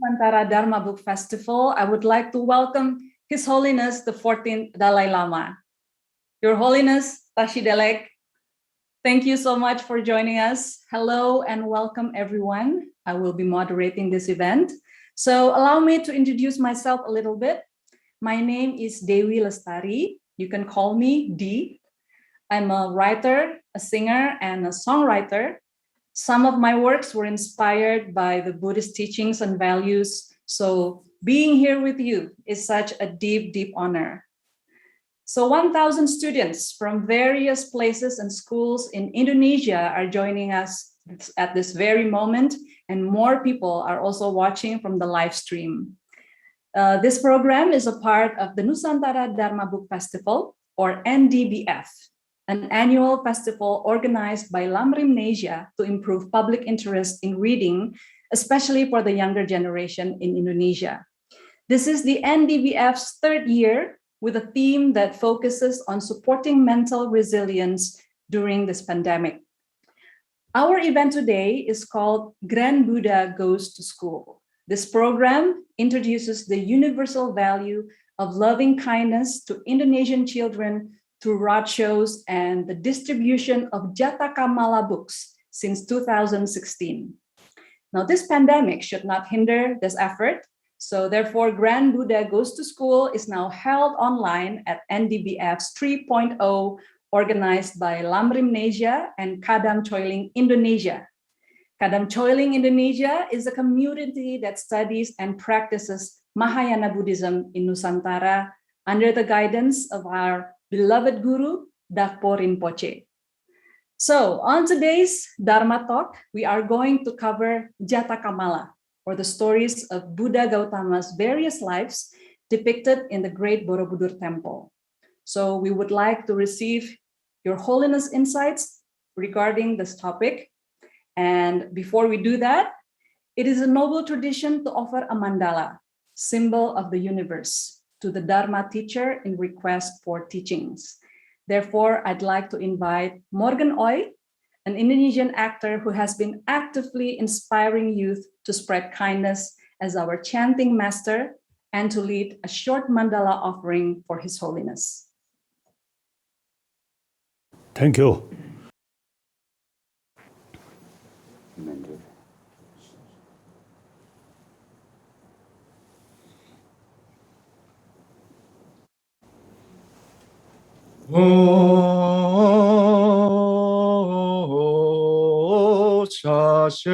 Nusantara Dharma Book Festival, I would like to welcome His Holiness the 14th Dalai Lama. Your Holiness, Tashi Delek, thank you so much for joining us. Hello and welcome everyone. I will be moderating this event. So allow me to introduce myself a little bit. My name is Dewe Lestari. You can call me D. I'm a writer, a singer, and a songwriter. Some of my works were inspired by the Buddhist teachings and values. So being here with you is such a deep, deep honor. So 1,000 students from various places and schools in Indonesia are joining us at this very moment, and more people are also watching from the live stream. This program is a part of the Nusantara Dharma Book Festival, or NDBF, an annual festival organized by Lamrimnesia to improve public interest in reading, especially for the younger generation in Indonesia. This is the NDBF's third year with a theme that focuses on supporting mental resilience during this pandemic. Our event today is called Grand Buddha Goes to School. This program introduces the universal value of loving kindness to Indonesian children through roadshows and the distribution of Jataka books since 2016. Now, this pandemic should not hinder this effort. So therefore, Grand Buddha Goes to School is now held online at NDBF's 3.0, organized by Lamrimnesia and Kadam Choeling Indonesia. Kadam Choeling Indonesia is a community that studies and practices Mahayana Buddhism in Nusantara under the guidance of our beloved Guru, Dakpo Rinpoche. So on today's Dharma Talk, we are going to cover Jataka Mala, or the stories of Buddha Gautama's various lives depicted in the Great Borobudur Temple. So we would like to receive Your Holiness insights regarding this topic. And before we do that, it is a noble tradition to offer a mandala, symbol of the universe, to the Dharma teacher in request for teachings. Therefore, I'd like to invite Morgan Oy, an Indonesian actor who has been actively inspiring youth to spread kindness, as our chanting master, and to lead a short mandala offering for His Holiness. Thank you. 오 자세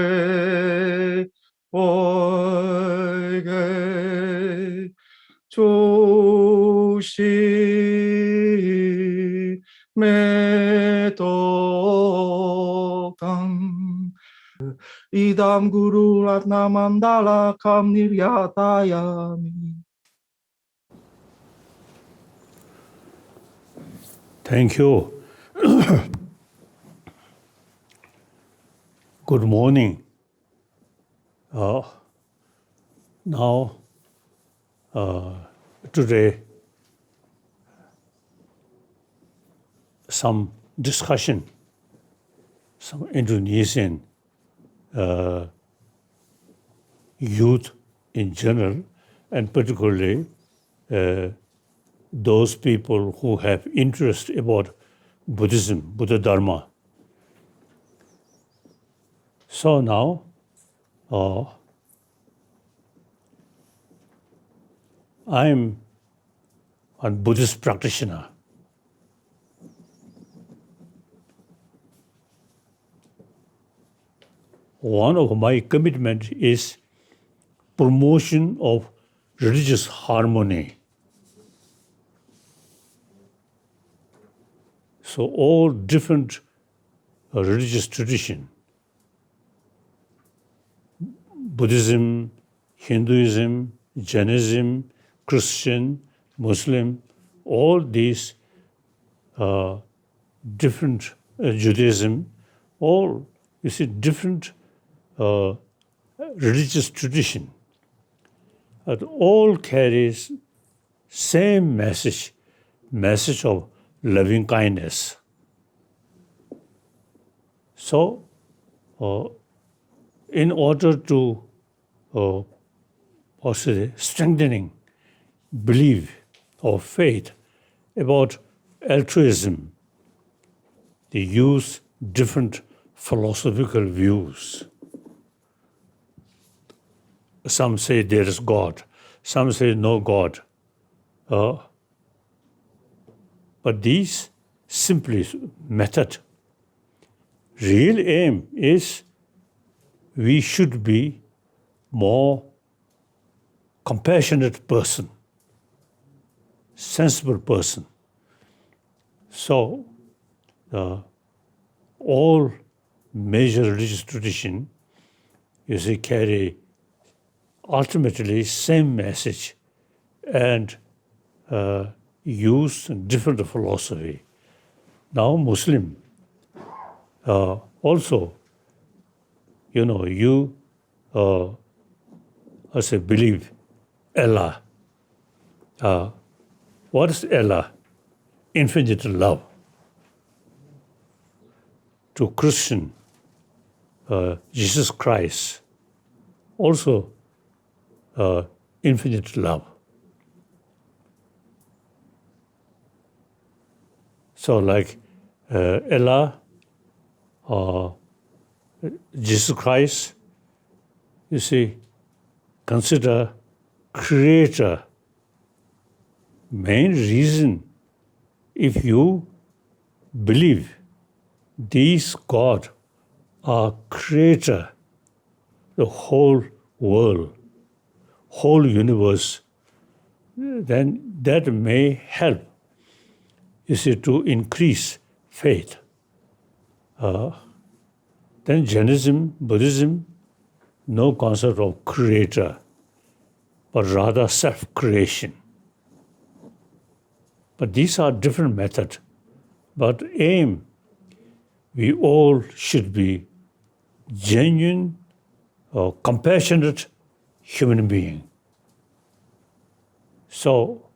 오게 조시 메도당 이담 구루 рат나만달라 감니랴다야미. Thank you. Good morning. Today, some discussion, some Indonesian youth in general, and particularly those people who have interest about Buddhism, Buddha Dharma. So now, I'm a Buddhist practitioner. One of my commitment is promotion of religious harmony. So all different religious tradition, Buddhism, Hinduism, Jainism, Christian, Muslim, all these different Judaism, all you see different religious tradition, but all carries same message of loving kindness. So, in order to or say, strengthening belief or faith about altruism. They use different philosophical views. Some say there is God, some say no God. But these simply method. Real aim is we should be more compassionate person, sensible person. So all major religious tradition, you see, carry ultimately same message and use different philosophy. Now Muslim also, you as a believe Allah. What is Allah? Infinite love. To Christian, Jesus Christ, also infinite love. So like Allah, Jesus Christ, you see, consider creator. Main reason, if you believe these God are creator, the whole world, whole universe, then that may help, you see, to increase faith. Then Jainism, Buddhism, no concept of creator, but rather self-creation. But these are different methods. But aim, we all should be genuine, compassionate human being. So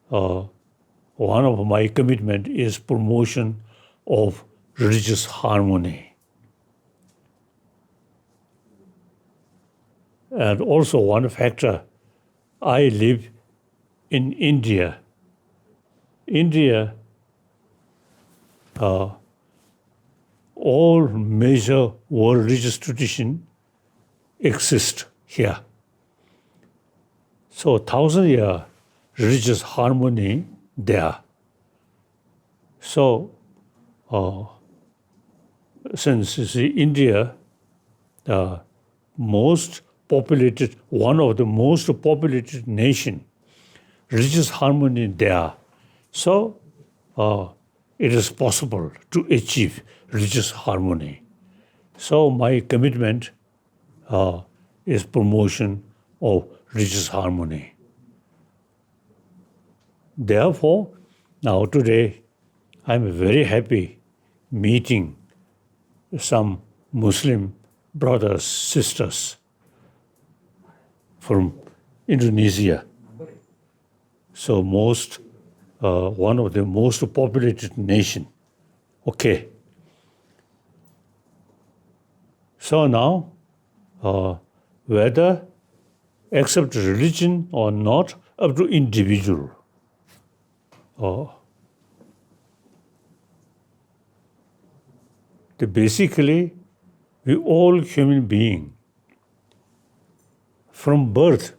one of my commitment is promotion of religious harmony. And also one factor, I live in India. India, all major world religious tradition exist here. So 1,000-year religious harmony there. So since you see India, the most populated, one of the most populated nation, religious harmony there. So it is possible to achieve religious harmony. So my commitment is promotion of religious harmony. Therefore, now today, I'm very happy meeting some Muslim brothers, sisters from Indonesia. So one of the most populated nation. Okay. So now, whether accept religion or not, up to individual. Basically, we all human being, from birth,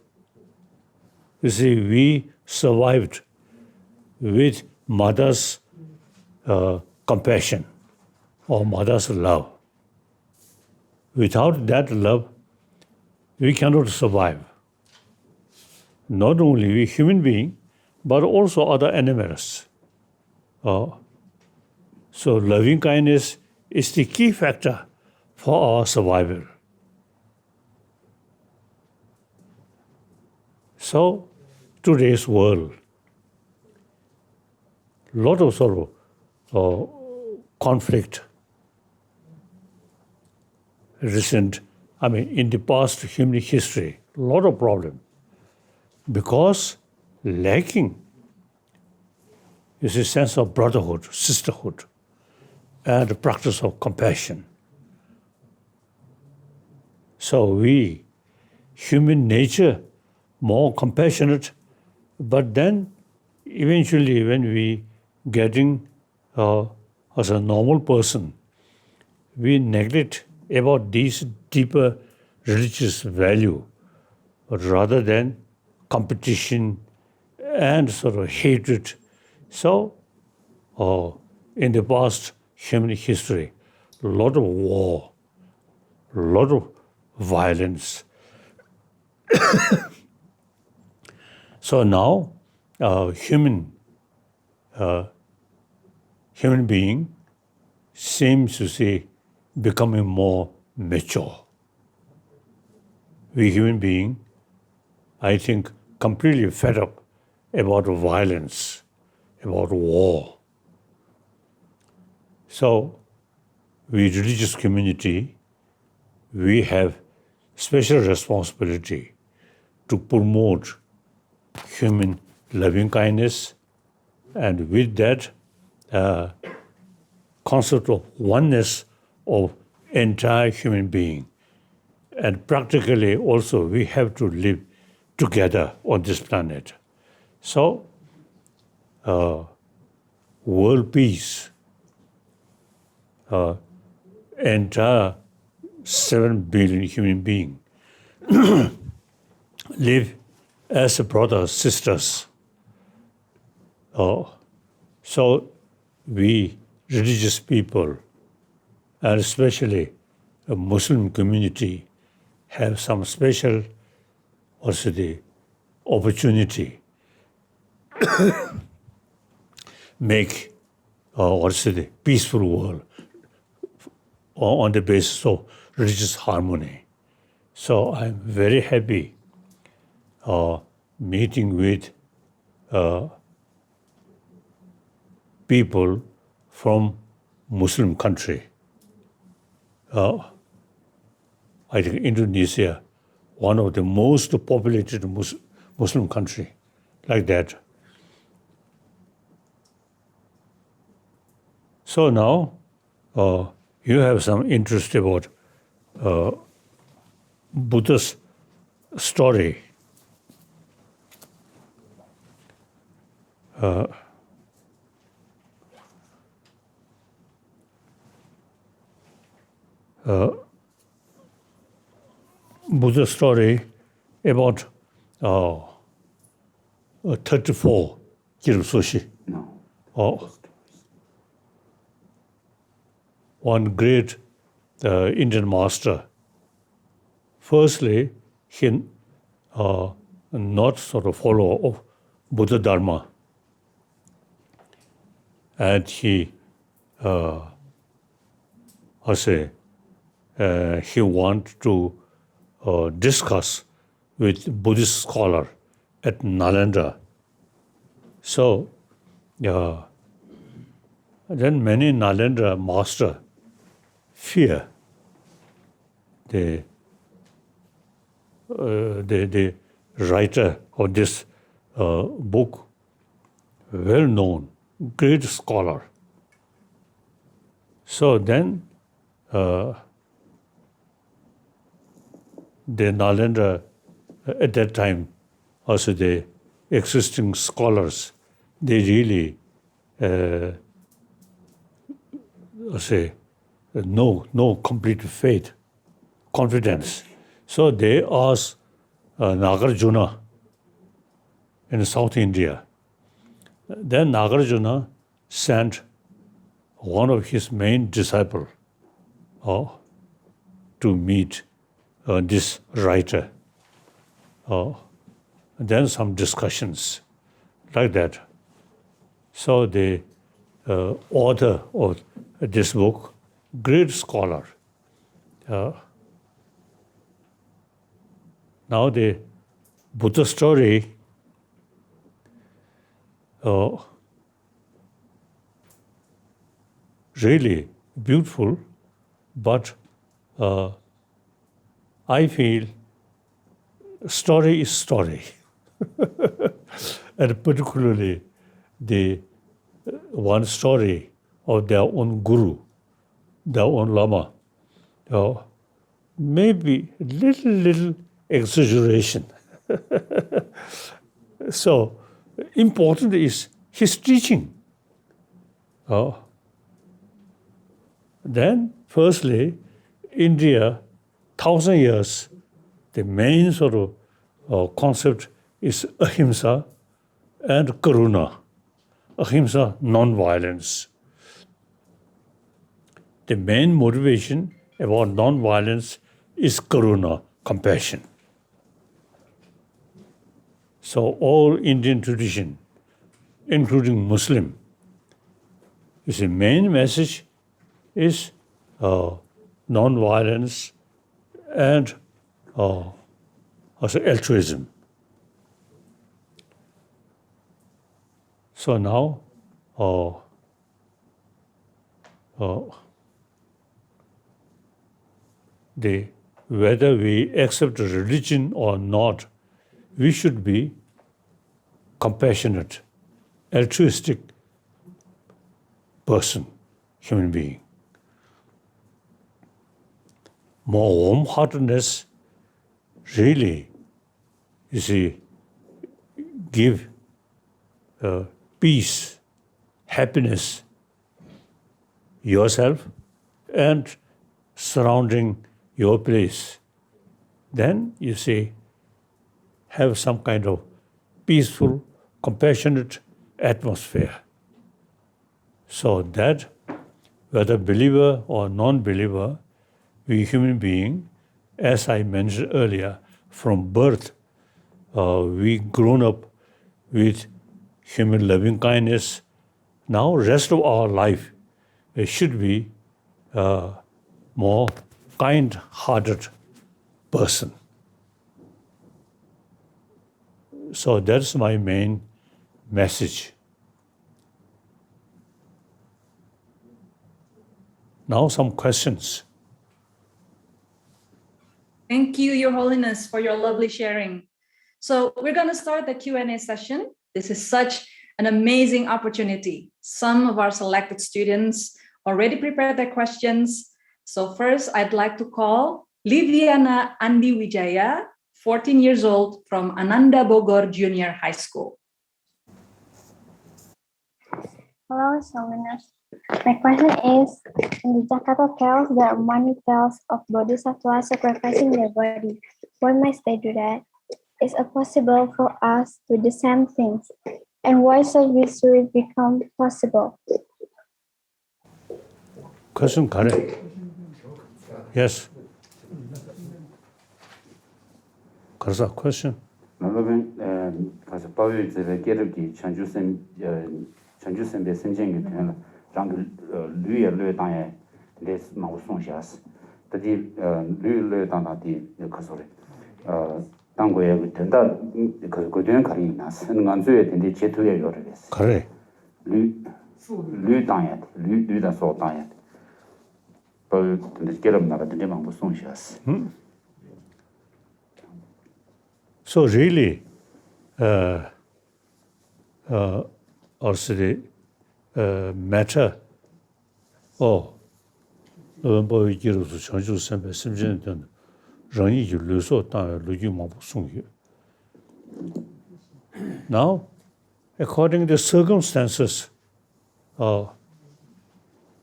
you see, we survived with mother's compassion or mother's love. Without that love, we cannot survive. Not only we human being, but also other animals. So loving kindness is the key factor for our survival. So today's world, lot of sort of conflict, in the past human history, a lot of problem, because lacking is a sense of brotherhood, sisterhood, and the practice of compassion. So we, human nature, more compassionate, but then eventually when we getting as a normal person, we neglect about these deeper religious value rather than competition and sort of hatred. So in the past human history, a lot of war, a lot of violence. So now human being seems to say becoming more mature. We human being, I think, completely fed up about violence, about war. So we religious community, we have special responsibility to promote human loving kindness, and with that concept of oneness of entire human being. And practically also we have to live together on this planet. So world peace, entire 7 billion human beings live as brothers, sisters. So we religious people, and especially a Muslim community, have some special also the opportunity make also the peaceful world on the basis of religious harmony. So I'm very happy meeting with people from Muslim country. I think Indonesia, one of the most populated Muslim country, like that. So now you have some interest about Buddha's story. Buddha's story about 34 Kirusoshi. No. One great Indian master. Firstly, he not sort of follower of Buddha Dharma. And he he want to discuss with Buddhist scholar at Nalanda. So then many Nalanda master fear the writer of this book, well-known, great scholar. So then the Nalanda at that time, also the existing scholars, they really no complete faith, confidence. So they asked Nagarjuna in South India. Then Nagarjuna sent one of his main disciples to meet this writer. Then some discussions like that. So the author of this book, great scholar. Now the Buddha story really beautiful, but I feel story is story. And particularly the one story of their own guru, their own Lama, maybe little exaggeration. So important is his teaching. Then, firstly, India, 1,000 years, the main sort of concept is ahimsa and karuna. Ahimsa, non-violence. The main motivation about non-violence is karuna, compassion. So all Indian tradition, including Muslim, is the main message is non-violence and also altruism. So now, whether we accept religion or not, we should be compassionate, altruistic person, human being. More warm-heartedness really, you see, give peace, happiness, yourself and surrounding your place. Then you see, have some kind of peaceful, compassionate atmosphere. So that, whether believer or non-believer, we human being, as I mentioned earlier, from birth, we grown up with human loving kindness. Now, rest of our life, it should be more kind-hearted person. So that's my main message. Now some questions. Thank you, Your Holiness, for your lovely sharing. So we're going to start the Q&A session. This is such an amazing opportunity. Some of our selected students already prepared their questions. So first, I'd like to call Lieviyana Andi Wijaya, 14 years old, from Ananda Bogor Junior High School. Hello, His Holiness. My question is, in the Jataka Tales, there are many tales of bodhisattvas sacrificing their body. Why must they do that? Is it possible for us to do the same things? And why should this become possible? Question correct. Yes. What's that question? 가서 바위 집에 깨르기 전주선 배선쟁이 되는 랑 류에 당에 레스 마우 송샤스 더디 류에 당다디 그소리 당고에 된다 그 되는 가리 나스 안주에 된데 제투에 요르레스 그래. 류 당에 류다 소 당에 바위 근데 깨르면 나가 된데 마우 송샤스 So really, also the matter of November 기록도 전주 선배 심지어는 런이 줄려서 땅에 루기 마부 송유. Now, according to the circumstances,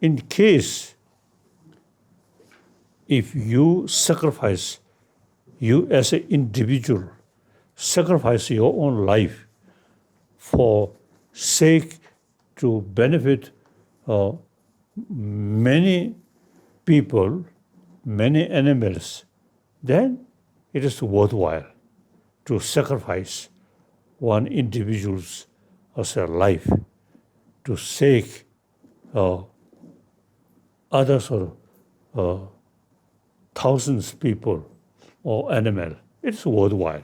in case if you sacrifice, you as an individual sacrifice your own life for sake to benefit many people, many animals, then it is worthwhile to sacrifice one individual's life to sake others or thousands of people or animal. It's worthwhile.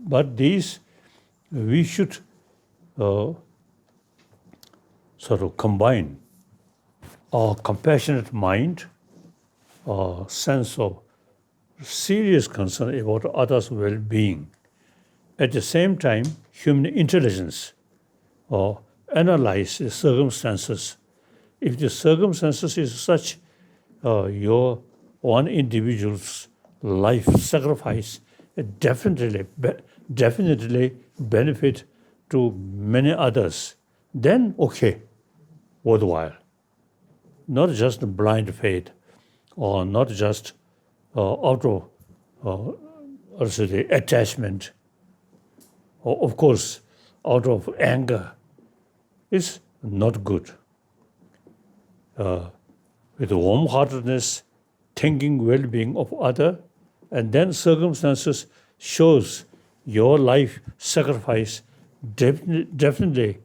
But these, we should sort of combine our compassionate mind, our sense of serious concern about others' well-being. At the same time, human intelligence, or analyze the circumstances. If the circumstances is such, your one individual's life sacrifice definitely benefit to many others, then okay, worthwhile. Not just blind faith, or not just out of also the attachment, or of course out of anger, is not good. With warm-heartedness, thinking well-being of other, and then circumstances shows your life sacrifice definitely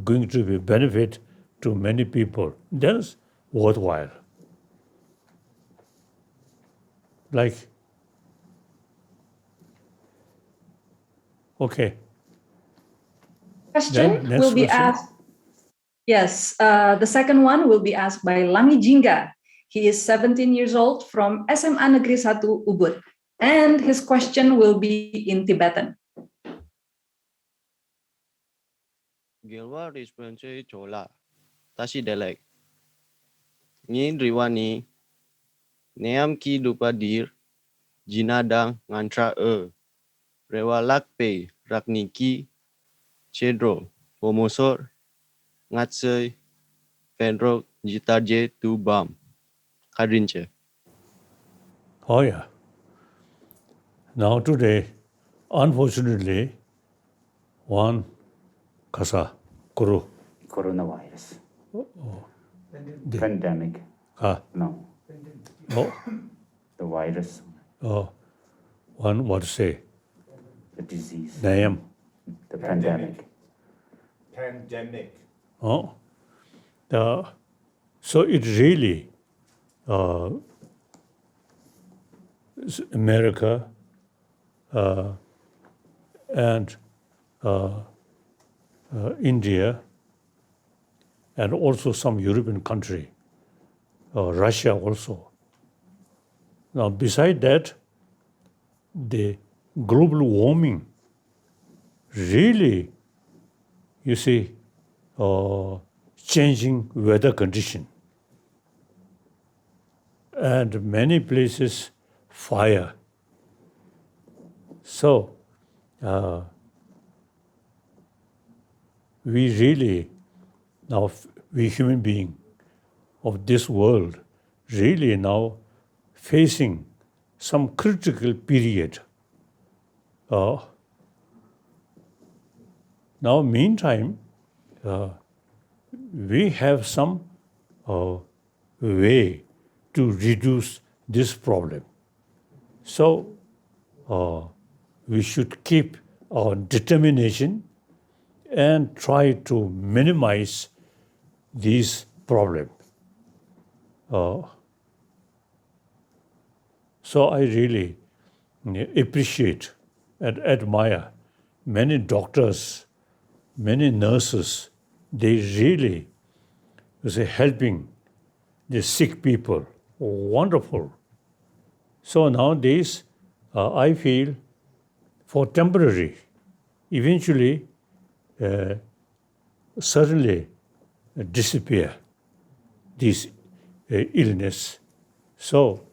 going to be benefit to many people. Then it's worthwhile. Like, okay. Question Next will be question. asked. Yes, the second one will be asked by Jingga. He is 17 years old from SMA Negeri 1 Ubud. And his question will be in Tibetan. Gilwa response chola. Tashi delek. Ngin riwani. Neam ki dupadir. Jinadang ngantra Rewalak pe rakniki. Chedro. Pomosor. Ngatsei. Fenrok jitarje tu bam. Kadrinche. Oh yeah. Now today, unfortunately, one kasa kuru. Coronavirus. Pandemic. No. Oh, The virus. one what to say? The disease. Name. The pandemic. Oh, so it really America and India and also some European country, Russia also. Now, beside that, the global warming really, you see, changing weather condition. And many places, fire. So, we really, now we human beings of this world, really now facing some critical period. Now, meantime, we have some way to reduce this problem. So, we should keep our determination and try to minimize these problems. So I really appreciate and admire many doctors, many nurses. They really helping the sick people. Wonderful. So nowadays, I feel for temporary, eventually, certainly disappear this illness. So,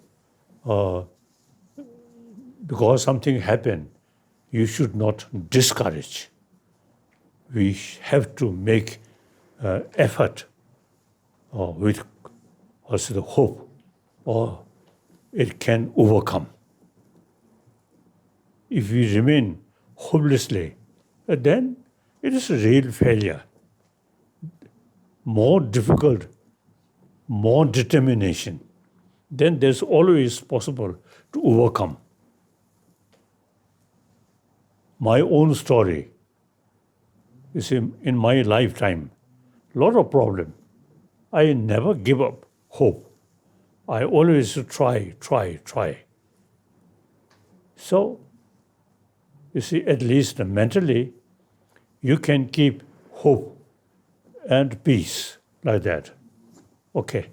because something happened, you should not discourage. We have to make effort with also the hope, or it can overcome. If we remain hopelessly, then it is a real failure. More difficult, more determination, then there's always possible to overcome. My own story is in my lifetime, a lot of problem. I never give up hope. I always try. So, you see, at least mentally, you can keep hope and peace like that. Okay.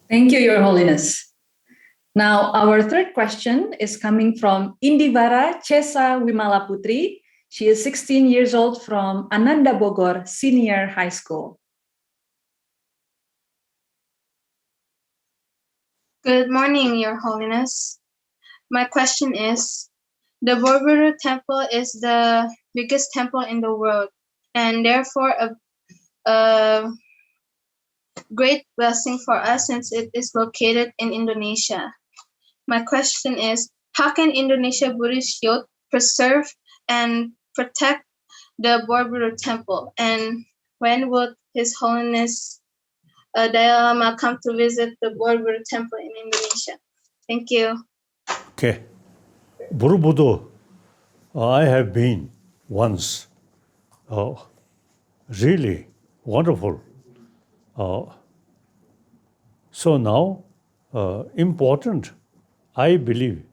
Thank you, Your Holiness. Now, our third question is coming from Indivara Chesa Wimalaputri. She is 16 years old from Ananda Bogor Senior High School. Good morning, Your Holiness. My question is, the Borobudur Temple is the biggest temple in the world and therefore a great blessing for us since it is located in Indonesia. My question is, how can Indonesia Buddhist youth preserve and protect the Borobudur Temple? And when would His Holiness Dalai Lama come to visit the Borobudur Temple in Indonesia? Thank you. Okay. Borobudur, I have been once. Really wonderful. So now, important, I believe,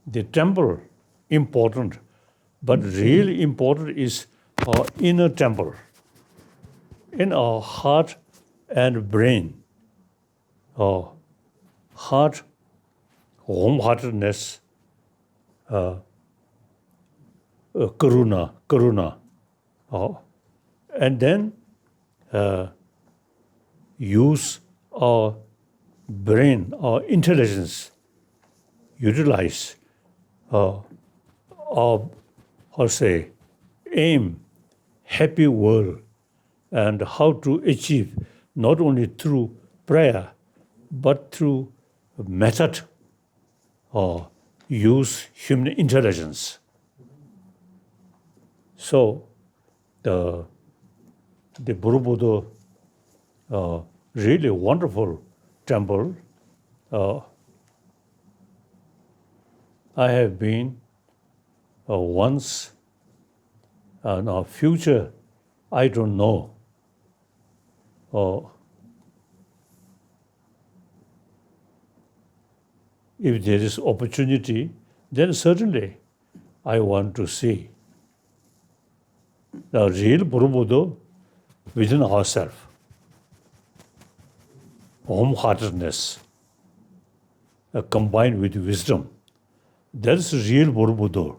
the temple important, but really important is our inner temple, in our heart and brain. Our heart, warm-heartedness, karuna, and then use our brain, our intelligence, utilize our aim, happy world, and how to achieve not only through prayer, but through method or use human intelligence. So the Borobudur, really wonderful temple. I have been once, now future, I don't know. If there is opportunity, then certainly I want to see the real Borobudur within ourselves. Warm-heartedness combined with wisdom. That's real Borobudur.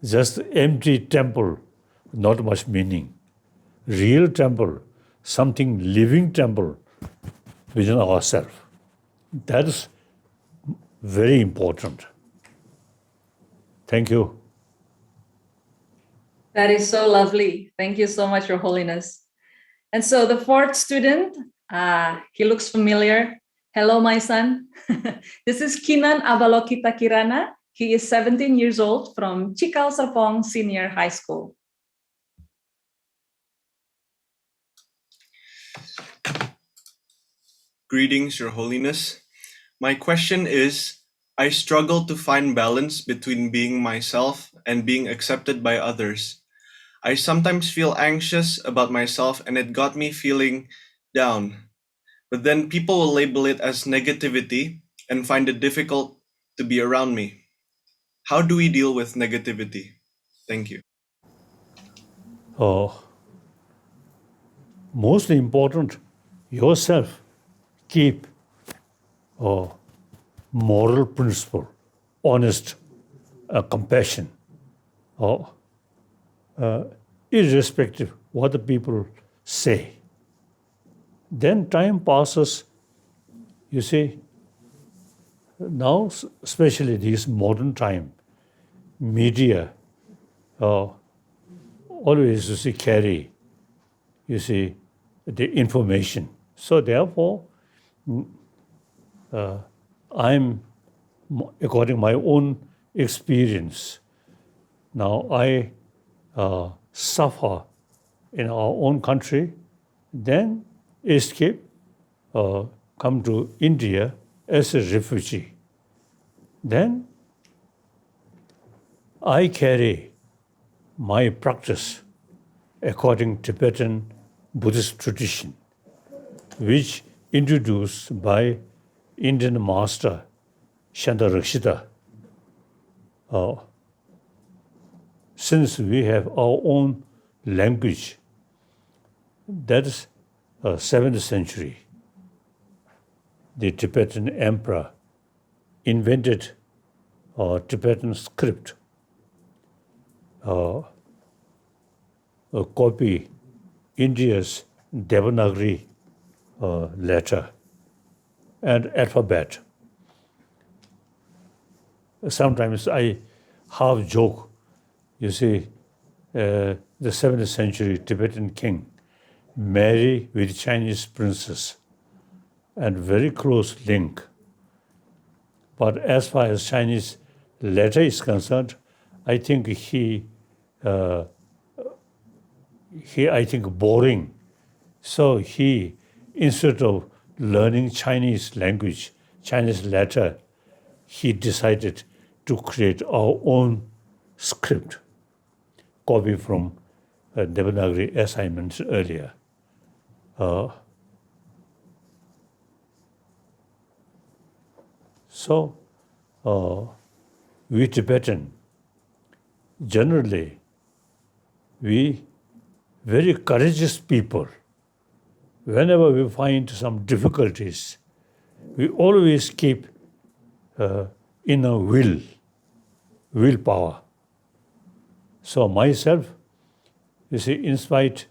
Just empty temple, not much meaning. Real temple, something living temple within ourselves. That is very important. Thank you. That is so lovely. Thank you so much, Your Holiness. And so the fourth student, he looks familiar. Hello, my son. This is Kinan Abalokita Kirana. He is 17 years old from Cikal Serpong Senior High School. Greetings, Your Holiness. My question is, I struggle to find balance between being myself and being accepted by others. I sometimes feel anxious about myself and it got me feeling down. But then people will label it as negativity and find it difficult to be around me. How do we deal with negativity? Thank you. Most important, yourself keep moral principle, honest, compassion, irrespective what the people say. Then time passes, you see, now especially this modern time, media always carry, the information. So therefore, I'm, according to my own experience, now I suffer in our own country, then escape, come to India as a refugee. Then I carry my practice according to Tibetan Buddhist tradition, which introduced by Indian master Shantarakshita. Since we have our own language, that is 7th century, the Tibetan emperor invented a Tibetan script, a copy India's Devanagari letter and alphabet. Sometimes I half joke, you see, the 7th century Tibetan king married with Chinese princess and very close link. But as far as Chinese letter is concerned, I think he I think boring. So he, instead of learning Chinese language, Chinese letter, he decided to create our own script, copy from Devanagari, as I mentioned earlier. So we Tibetan, generally, we very courageous people. Whenever we find some difficulties, we always keep inner willpower. So myself, you see, in spite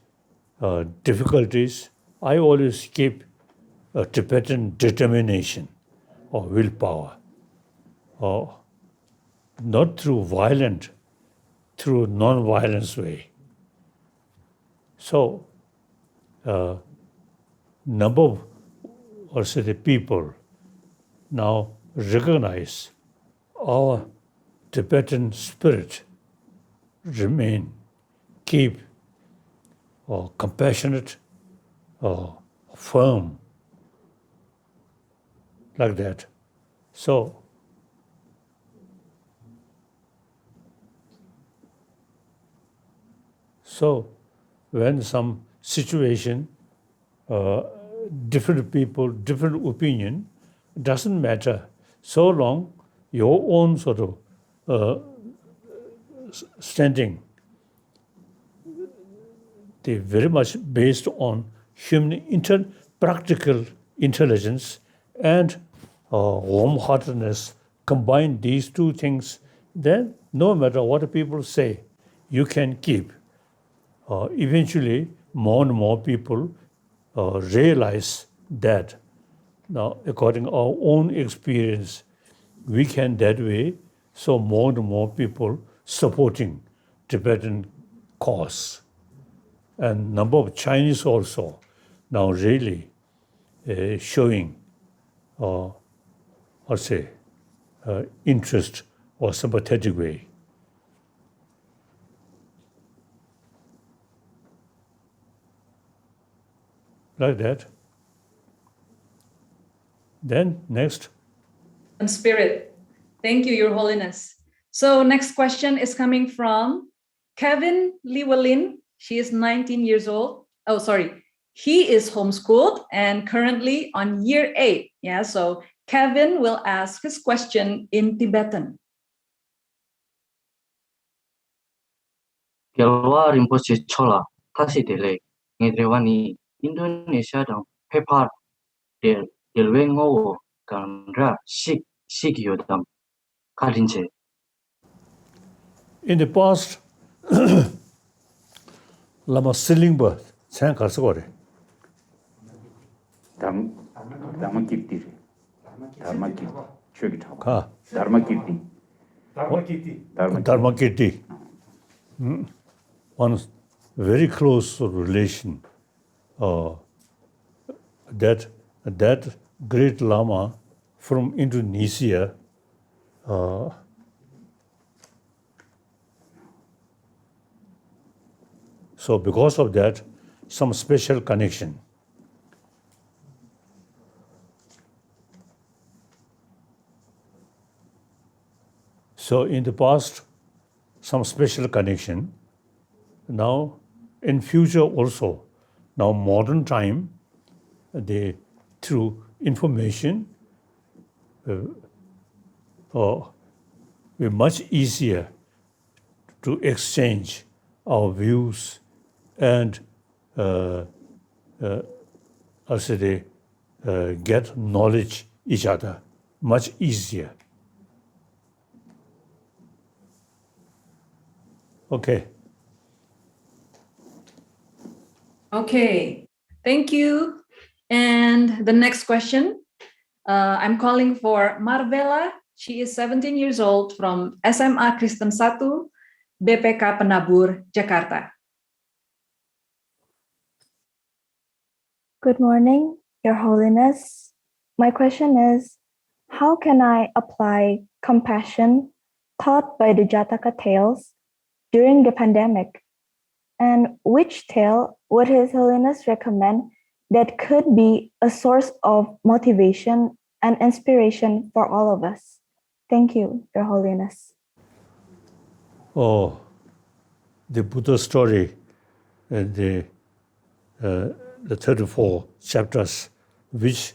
difficulties, I always keep a Tibetan determination or willpower, not through through non-violence way. So, number of, or say the people now recognize our Tibetan spirit, keep compassionate, firm, like that. So, when some situation, different people, different opinion, doesn't matter, so long your own sort of standing, they very much based on human practical intelligence and warm-heartedness. Combine these two things, then no matter what people say, you can keep. Eventually, more and more people realize that now, according to our own experience, we can that way, so more and more people supporting Tibetan cause. And number of Chinese also now really showing, or say, interest or sympathetic way. Like that. Then next. And spirit. Thank you, Your Holiness. So next question is coming from Kevin Llewellyn. She is 19 years old. Oh, sorry. He is homeschooled and currently on year 8. Yeah, so Kevin will ask his question in Tibetan. Gelwa Rinpoche Chola, Tashi Dele, Nedrewani, Indonesia, Pepar, Del Wengo, Gandra, Yodam, Kalinche. In the past, Lama Silingba, San Karsagore. Dharmakirti. Dharmakirti. One very close relation. That great Lama from Indonesia. So because of that, some special connection. So in the past, some special connection. Now, in future also, now modern time, they through information, we're much easier to exchange our views and get knowledge each other much easier. Okay. Okay. Thank you. And the next question, I'm calling for Marvella. She is 17 years old from SMA Kristen 1, BPK Penabur, Jakarta. Good morning, Your Holiness. My question is, how can I apply compassion taught by the Jataka Tales during the pandemic? And which tale would His Holiness recommend that could be a source of motivation and inspiration for all of us? Thank you, Your Holiness. Oh, the Buddha story and the 34 chapters, which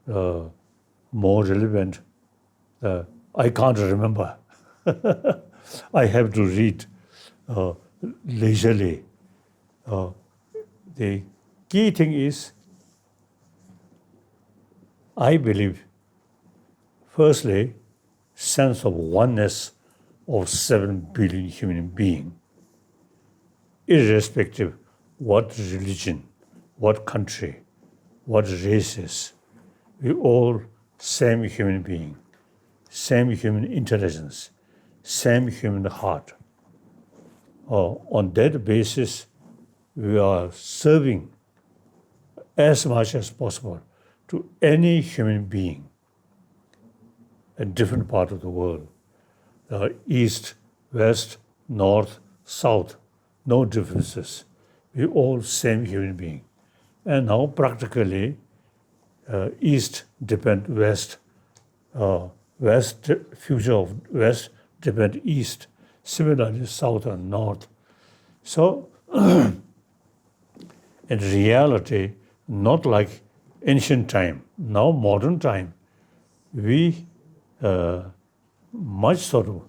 more relevant, I can't remember. I have to read leisurely. The key thing is, I believe, firstly, sense of oneness of 7 billion human beings, irrespective what religion, what country, what races, we all same human being, same human intelligence, same human heart. On that basis, we are serving as much as possible to any human being in different part of the world, east, west, north, south, no differences. We all same human being. And now practically, east depend west, west future of west depend east. Similarly, south and north. So, in reality, not like ancient time, now modern time, we much sort of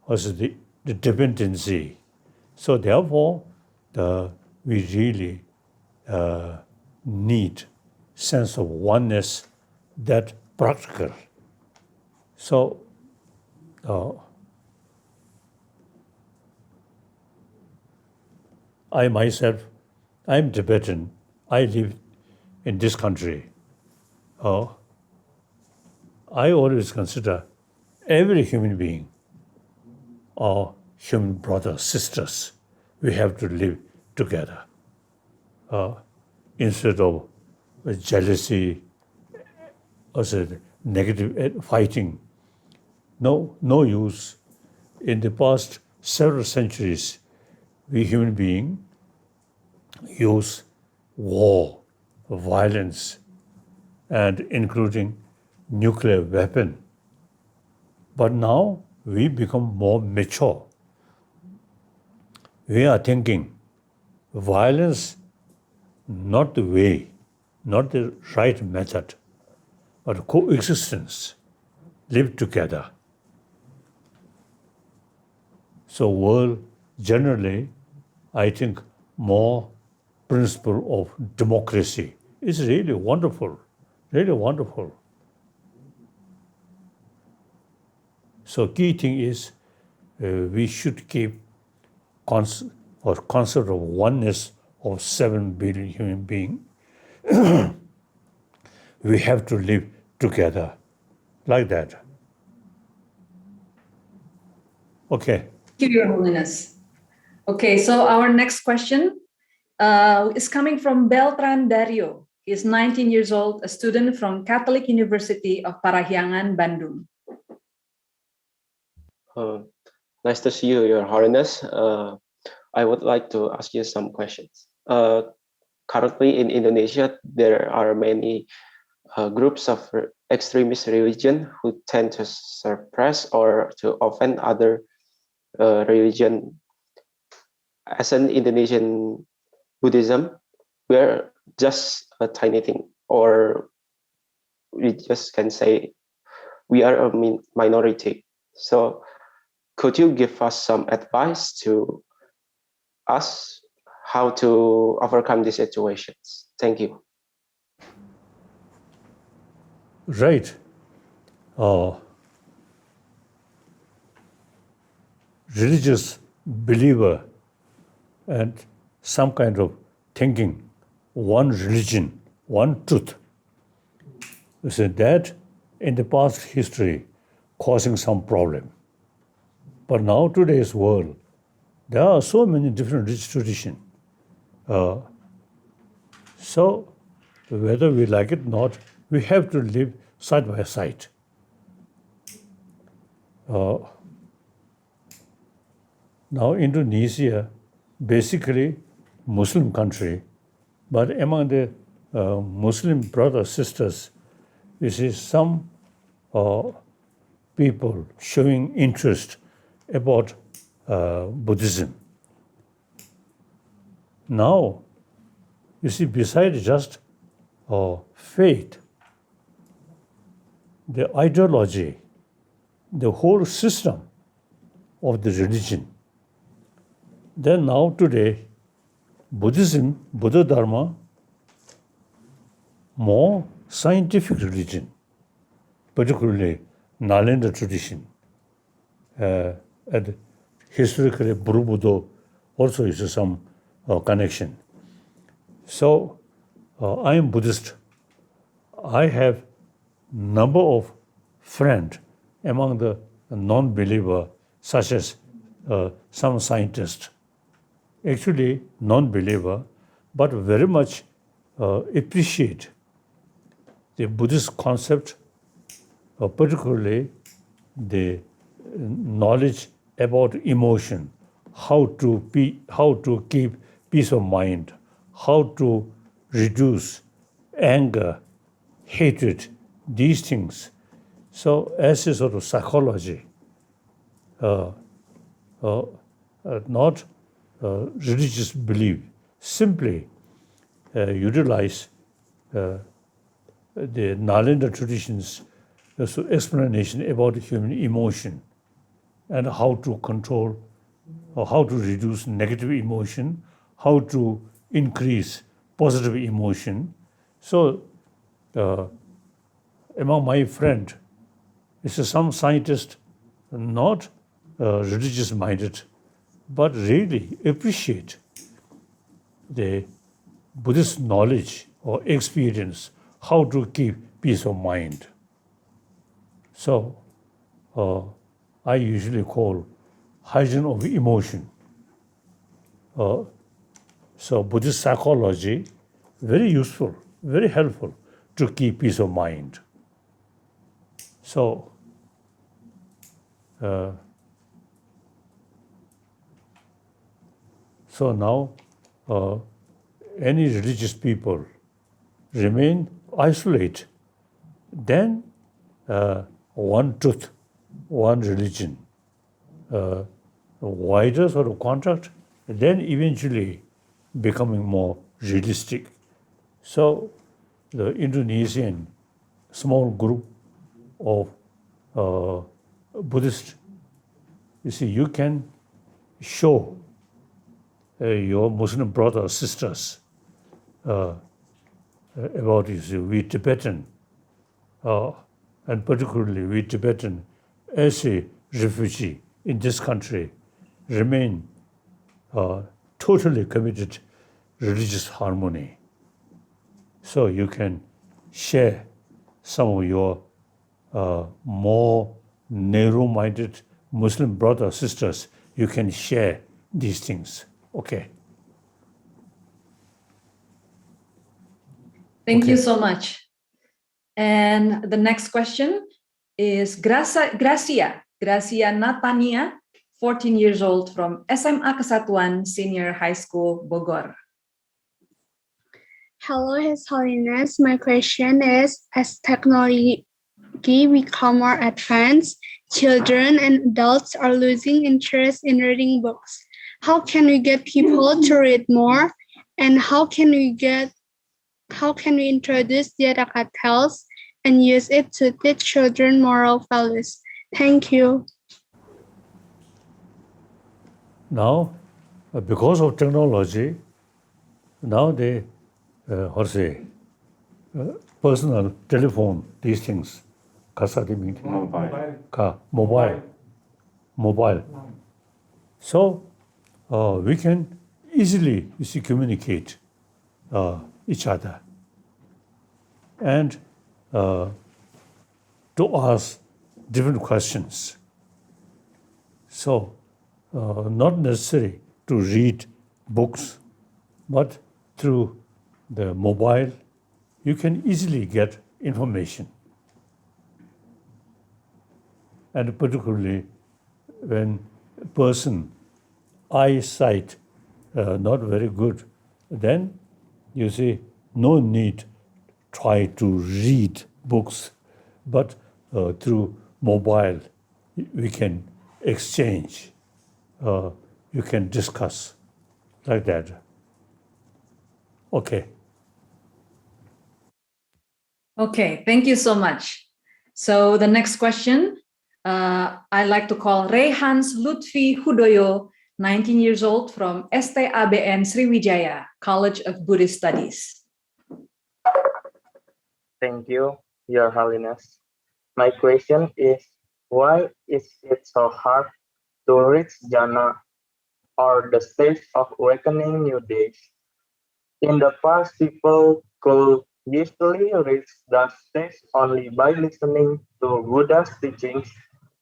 was the dependency. So therefore, we really need sense of oneness, that practical. So I myself, I'm Tibetan. I live in this country. I always consider every human being are human brothers, sisters. We have to live together. Instead of jealousy or negative fighting. No use. In the past several centuries, we human beings use war, violence, and including nuclear weapon. But now we become more mature. We are thinking violence not the way, not the right method, but coexistence, live together. So world generally, I think more principle of democracy is really wonderful, really wonderful. So key thing is we should keep concept of oneness of 7 billion human beings. We have to live together like that. Okay. Thank you, Your Holiness. Okay, so our next question is coming from Beltran Dario. He is 19 years old, a student from Catholic University of Parahyangan, Bandung. Nice to see you, Your Holiness. I would like to ask you some questions. Currently in Indonesia, there are many groups of extremist religion who tend to suppress or to offend other religion. As an Indonesian Buddhism, we're just a tiny thing, or we just can say we are a minority. So could you give us some advice to us how to overcome these situations? Thank you. Right. Religious believer and some kind of thinking one religion, one truth. So that in the past history causing some problem. But now today's world, there are so many different religious traditions. So whether we like it or not, we have to live side by side. Now Indonesia, basically Muslim country, but among the Muslim brothers, sisters, you see some people showing interest about Buddhism. Now, you see, besides just faith, the ideology, the whole system of the religion, then now today, Buddhism, Buddha Dharma, more scientific religion, particularly Nalanda tradition, and historically Borobudur also is some connection. So I am Buddhist. I have number of friends among the non-believer, such as some scientists, actually non-believer, but very much appreciate the Buddhist concept, particularly the knowledge about emotion, how to keep peace of mind, how to reduce anger, hatred, these things. So as a sort of psychology, not religious belief, simply utilize the Nalanda traditions as an explanation about human emotion and how to control or how to reduce negative emotion, how to increase positive emotion. So among my friend, is some scientist not religious minded, but really appreciate the Buddhist knowledge or experience, how to keep peace of mind. So I usually call hygiene of emotion. So Buddhist psychology, very useful, very helpful to keep peace of mind. So now any religious people remain isolate, then one truth, one religion, wider sort of contract, then eventually becoming more realistic. So the Indonesian small group of Buddhists, you see, you can show your Muslim brothers, sisters about, you see, we Tibetan, and particularly we Tibetan, as a refugee in this country, remain totally committed religious harmony. So you can share some of your more narrow-minded Muslim brothers, sisters, you can share these things. Okay. Thank you so much. And the next question is Gracia Natania, 14 years old, from SMA Kesatuan Senior High School, Bogor. Hello, His Holiness. My question is, as technology become more advanced, children and adults are losing interest in reading books. How can we get people to read more? And how can we introduce Jataka Tales and use it to teach children moral values? Thank you. Now, because of technology, now they, personal telephone, these things, mobile. So we can easily, you see, communicate each other and to ask different questions. So, not necessary to read books, but through the mobile, you can easily get information. And particularly when a person eyesight not very good, then you see no need try to read books, but through mobile we can exchange, you can discuss like that. Okay. Okay, thank you so much. So the next question, I like to call Rehans Lutfi Hudoyo, 19 years old from STABN Sriwijaya, College of Buddhist Studies. Thank you, Your Holiness. My question is, why is it so hard to reach jhana or the stage of awakening new days? In the past, people could usually reach that stage only by listening to Buddha's teachings.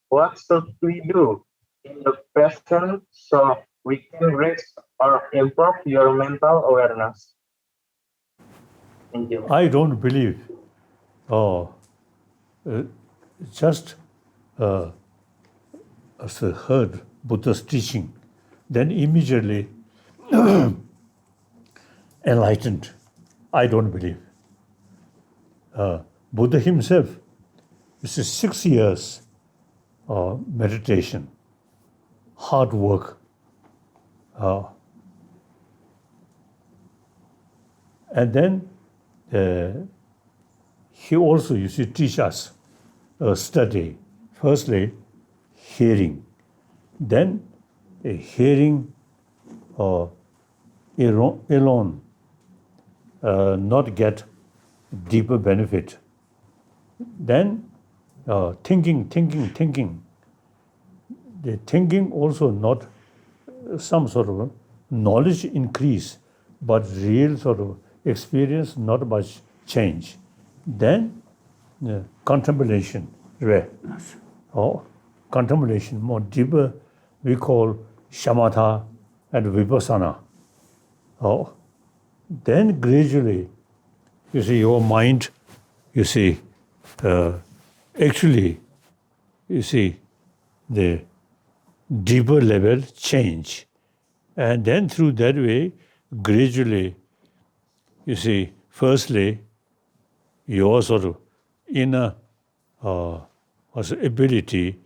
What should we do in the present so we can reach or improve your mental awareness? Thank you. I don't believe just as I heard Buddha's teaching, then immediately enlightened. I don't believe. Buddha himself, this is 6 years meditation, hard work. And then he also used to teach us study. Firstly, hearing. Then hearing alone not get deeper benefit. Then thinking. The thinking also not some sort of knowledge increase, but real sort of experience not much change. Then contemplation, contemplation more deeper, we call shamatha and vipassana. Then gradually, you see your mind, you see, actually, you see the deeper level change. And then through that way, gradually, you see, firstly, your sort of inner ability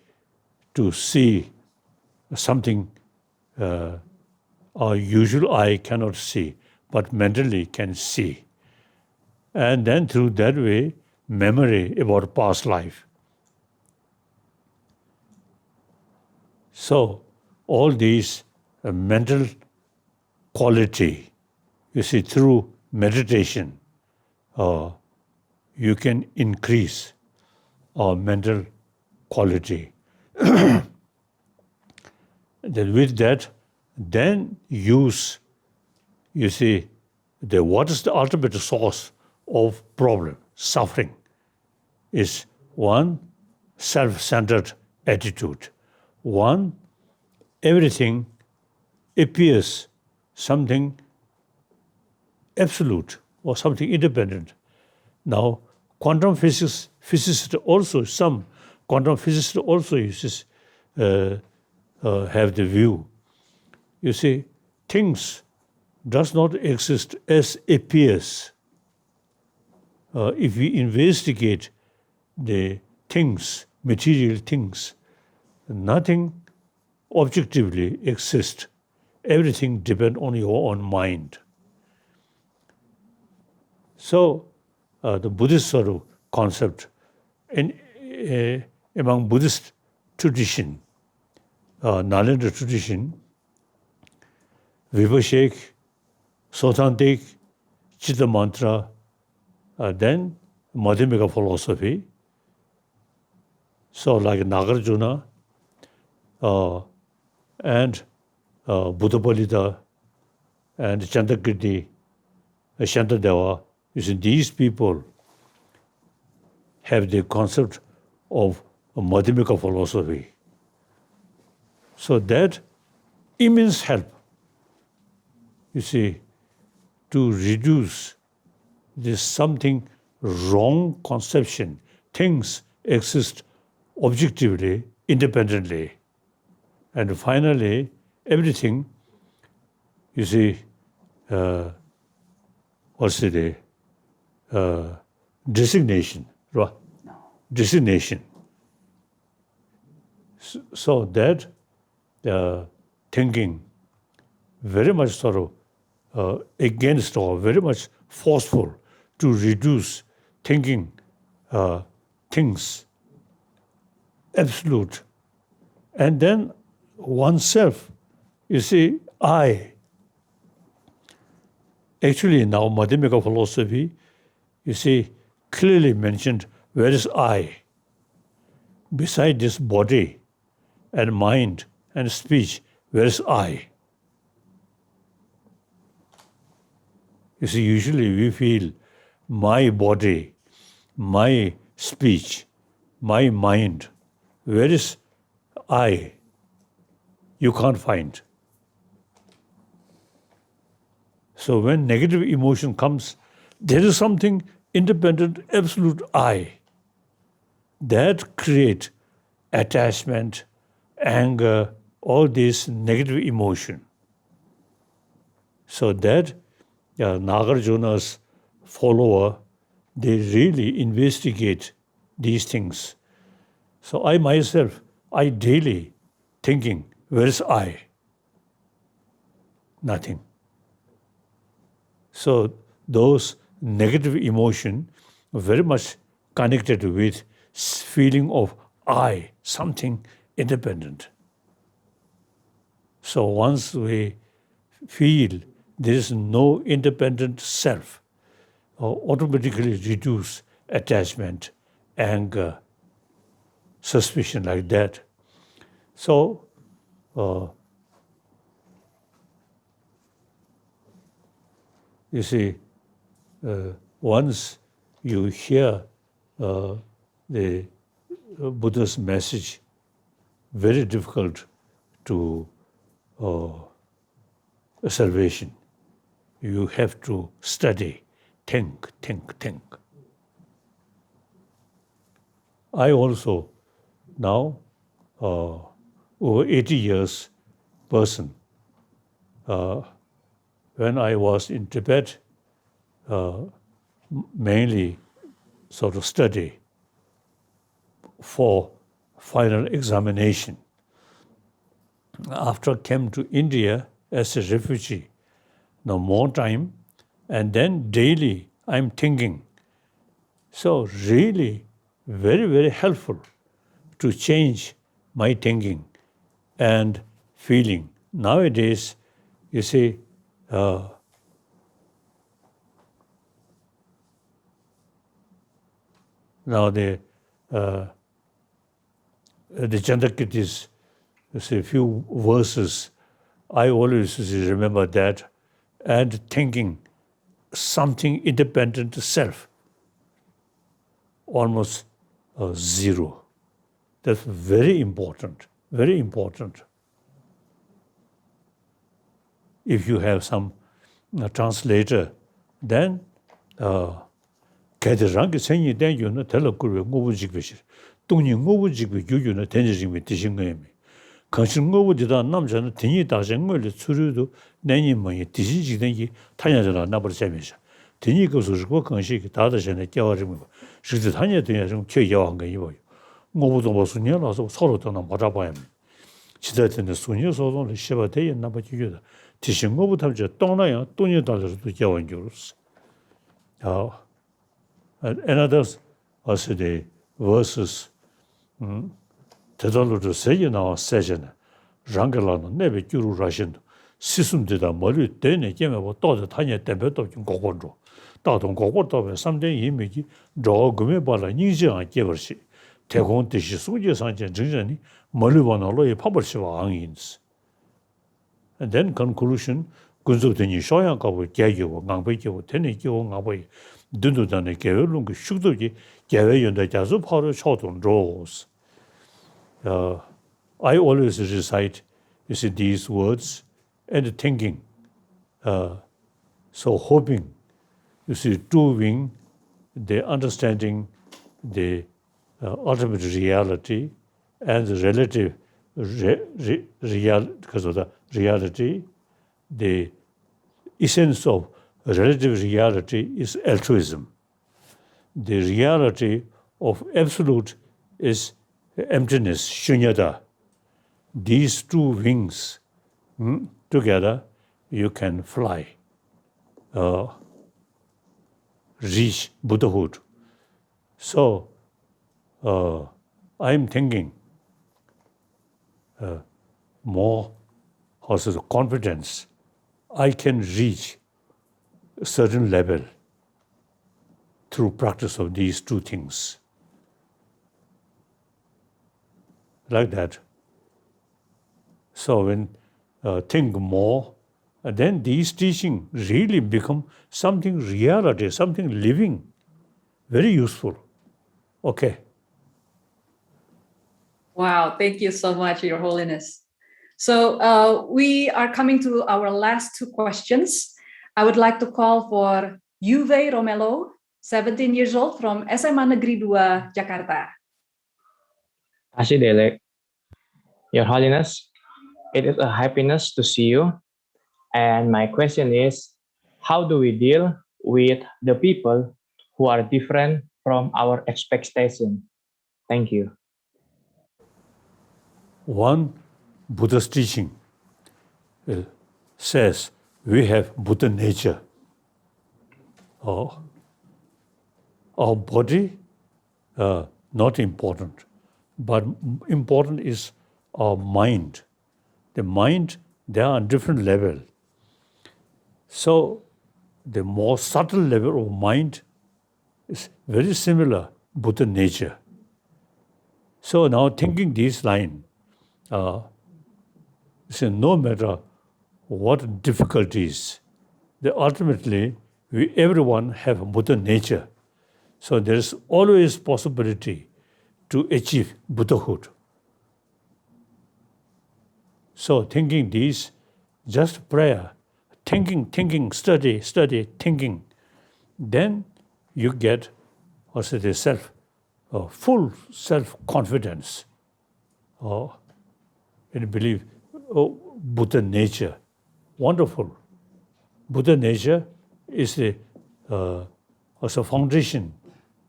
to see something our usual eye cannot see, but mentally can see. And then through that way, memory about past life. So all these mental quality, you see, through meditation, you can increase our mental quality. Then with that, then use, you see, what is the ultimate source of problem, suffering, is one, self-centered attitude. One, everything appears something absolute or something independent. Now, quantum physicists also, some quantum physicists also uses, have the view. You see, things does not exist as appears. If we investigate the things, material things, nothing objectively exists. Everything depends on your own mind. So, the Buddhist sort of concept, among Buddhist tradition, Nalanda tradition, Vibhashek, Sotantik, Chitta Mantra, then Madhyamika philosophy. So like Nagarjuna and Buddha Palita and Chandakirti Shantadewa, you see, these people have the concept of a Madhyamika philosophy. So that immense help, you see, to reduce this something wrong conception. Things exist objectively, independently. And finally, everything, you see, what's the designation, right? Designation. So that thinking very much sort of against or very much forceful to reduce thinking things absolute. And then oneself, you see, I. Actually, now Madhyamika philosophy, you see, clearly mentioned, where is I? Beside this body and mind and speech, where is I? You see, usually we feel my body, my speech, my mind, where is I? You can't find. So when negative emotion comes, there is something independent, absolute I that create attachment, anger, all this negative emotion. So that Nagarjuna's follower, they really investigate these things. So I myself, I daily thinking, where is I? Nothing. So those negative emotion are very much connected with feeling of I, something independent. So once we feel there is no independent self, automatically reduce attachment, anger, suspicion like that. So you see, once you hear the Buddha's message, very difficult to salvation. You have to study, think. I also now, over 80 years person, when I was in Tibet, mainly sort of study for final examination. After I came to India as a refugee, now more time, and then daily I'm thinking. So really very, very helpful to change my thinking and feeling. Nowadays, you see, now the Jataka Tales, you see, a few verses, I always remember that, and thinking something independent self, almost zero. That's very important, very important. If you have some translator, then Kairangi Senyi then you know Telakuru Ngubujik, Tuni Ngubujik, you know, Tenjing Tishingami. Kanshin Ngubudida Namjan, Tini Dajangol, Tsuru, Nanimai, Tishi, Tanya Nabar Semisha. Tini goes to Kanshi, Tadajan, Yawarim, she's the Tanya Tinyam, Kiyawanga Ivo. Ngubudobasunia, also Solotan, Matabayam. She said in the Sunya, so only Shiva Day and Nabatuda. Tishing over Tamja, Dona, $20 to Yawan euros. Another was the verses. Tedalo to say in our session, Rangalano, never Guru Russian, Sisum did a Molu, then a game about the Tanya Tebet of Gogondro. Taton Gogoto, someday he may draw Gumebala, Ninja, and Giversi. Take on the Shisuja Sanjan Jinjani, Moluvan, publisher Angins. And then conclusion, 군소더니 쇼양가고 개요 강배교 되니교 강배 dundudan에 개월롱 그 숙도지 개회연대 자수 파로 초동 roles. I always recite these words and thinking, so hoping, doing, the understanding the ultimate reality and the relative reality, the essence of relative reality is altruism. The reality of absolute is emptiness, shunyata. These two wings together, you can fly, reach Buddhahood. So, I'm thinking more also the confidence. I can reach a certain level through practice of these two things. Like that. So when think more, then these teaching really become something reality, something living, very useful. Okay. Wow, thank you so much, Your Holiness. So we are coming to our last two questions. I would like to call for Juvel Romelov, 17 years old from SMA Negeri 2, Jakarta. Tashi Delek, Your Holiness, it is a happiness to see you. And my question is, how do we deal with the people who are different from our expectation? Thank you. One Buddhist teaching says we have Buddha nature. Our body, not important, but important is our mind. The mind, they are on different level. So the more subtle level of mind is very similar Buddha nature. So now thinking this line, so no matter what difficulties, ultimately everyone have Buddha nature. So there is always possibility to achieve Buddhahood. So thinking these, just prayer, thinking, study, thinking, then you get also the full self-confidence. And believe, Buddha nature, wonderful. Buddha nature is as a foundation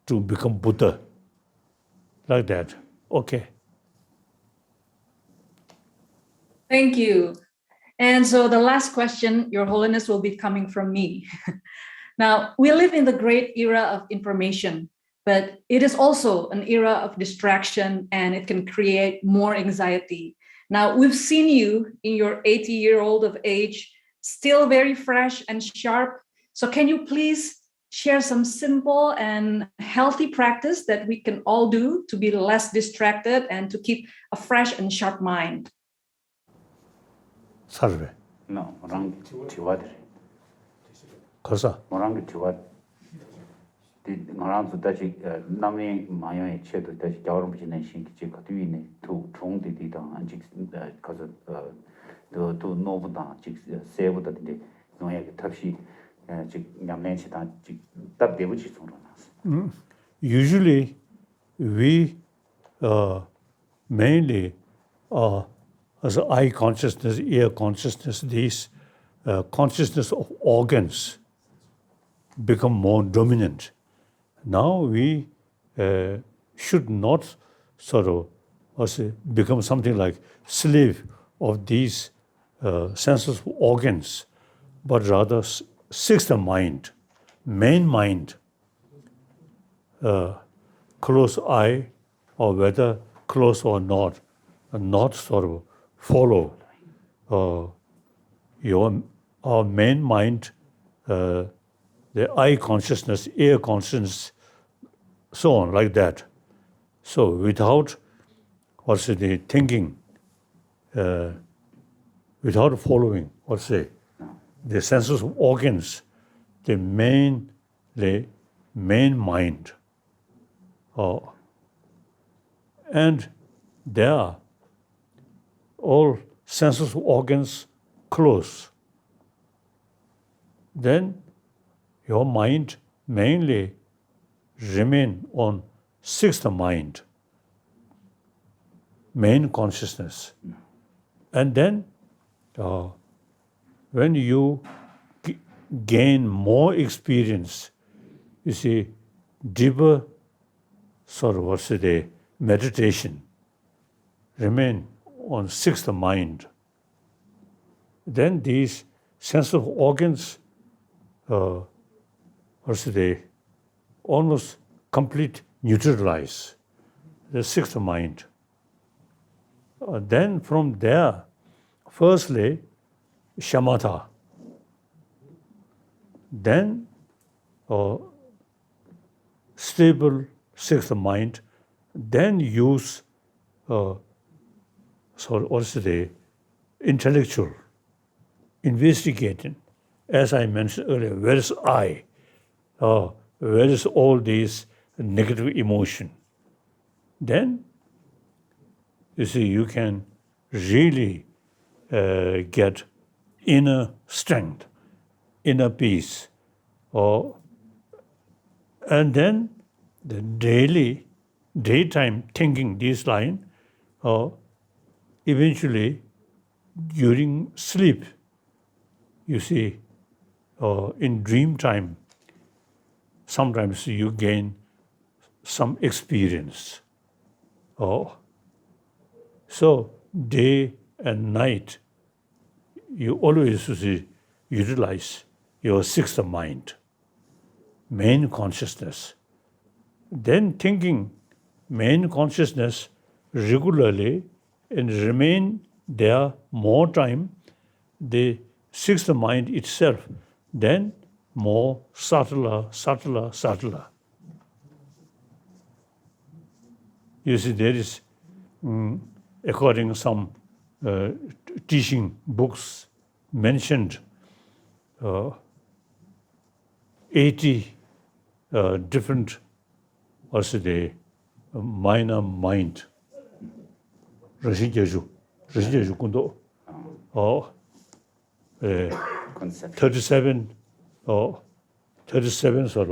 to become Buddha, like that. Okay. Thank you. And so the last question, Your Holiness, will be coming from me. Now, we live in the great era of information, but it is also an era of distraction, and it can create more anxiety. Now, we've seen you in your 80-year-old of age, still very fresh and sharp. So can you please share some simple and healthy practice that we can all do to be less distracted and to keep a fresh and sharp mind? Sarve. No, orang Tiwad. Kosa. Orang Tiwad. The orang to touch Nami Mayo Chet to touch Daurum Jination, Chikatuini, to Trong the Dita and Chicks because of to Novada, Chicks save that the Noya Tapshi, Yamlanchita, that they which is on us. Usually, we mainly as eye consciousness, ear consciousness, these consciousness of organs become more dominant. Now we should not sort of become something like slave of these senses organs, but rather sixth mind, main mind, close eye, or whether close or not sort of follow our main mind, the eye consciousness, ear consciousness, so on, like that. So without the thinking, without following, the senses of organs, the main mind. And there, all senses of organs close. Then your mind mainly remain on sixth mind, main consciousness. And then when you gain more experience, you see, deeper sort of meditation, remain on sixth mind. Then these sense of organs, almost complete neutralize the sixth mind. Then from there, firstly, shamatha. Then stable sixth mind. Then use intellectual, investigating. As I mentioned earlier, where is I? Where is all these negative emotion? Then, you see, you can really get inner strength, inner peace. And then the daytime thinking this line, eventually during sleep, you see, in dream time, sometimes you gain some experience. So day and night, you always utilize your sixth mind, main consciousness. Then thinking main consciousness regularly and remain there more time, the sixth mind itself, then more subtler. You see, there is, according to some teaching books, mentioned 80 different, minor mind. 37 sort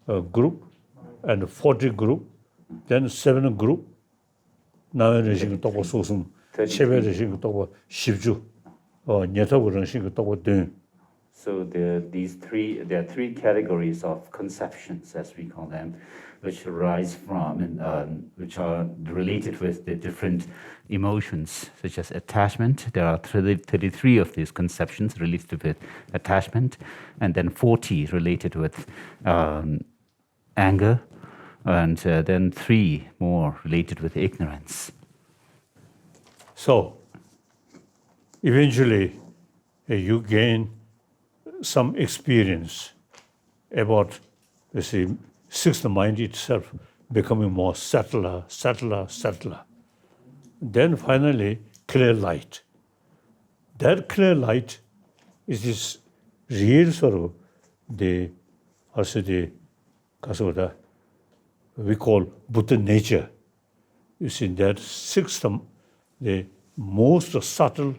of group and 40 group, then 7 group. Now regime talk sosum, chebe regime talk shibju, nyetabu regime talk dun. So there are three categories of conceptions, as we call them, which arise from and which are related with the different emotions, such as attachment. There are 33 of these conceptions related with attachment, and then 40 related with anger, and then 3 more related with ignorance. So, eventually, you gain some experience about, you see, sixth mind itself becoming more subtler. Then finally, clear light. That clear light is this real sort of we call Buddha nature. You see, that sixth, the most subtle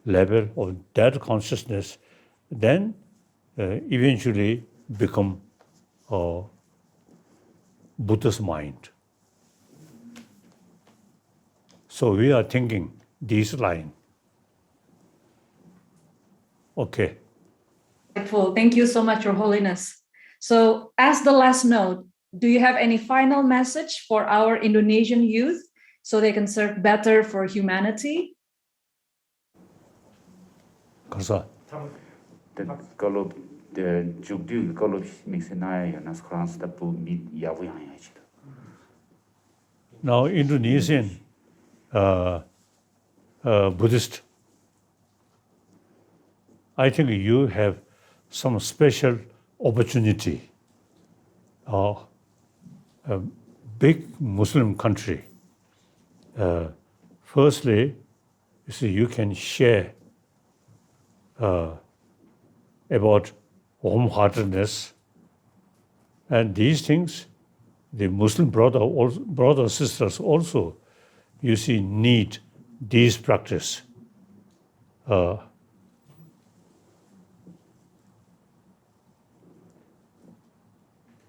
level of that consciousness, then eventually become Buddha's mind. So we are thinking this line. Okay. Wonderful. Thank you so much, Your Holiness. So as the last note, do you have any final message for our Indonesian youth so they can serve better for humanity? Kasa. Kalau jugdu kalau mixenai nas krans tapu mid yawiyang yachida. Now Indonesian Buddhist, I think you have some special opportunity. A big Muslim country. Firstly, you see, you can share about warm-heartedness. And these things, the Muslim brothers, sisters also, you see, need these practice.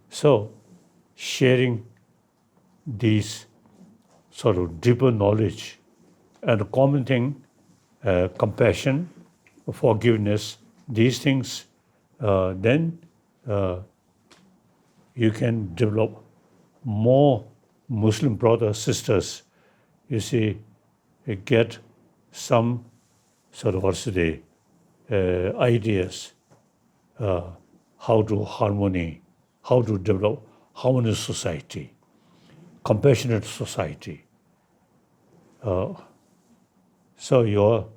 So, sharing these sort of deeper knowledge and common thing, compassion, forgiveness, these things, then you can develop more Muslim brothers, sisters. You see, get some sort of ideas how to harmony, how to develop harmonious society, compassionate society. So your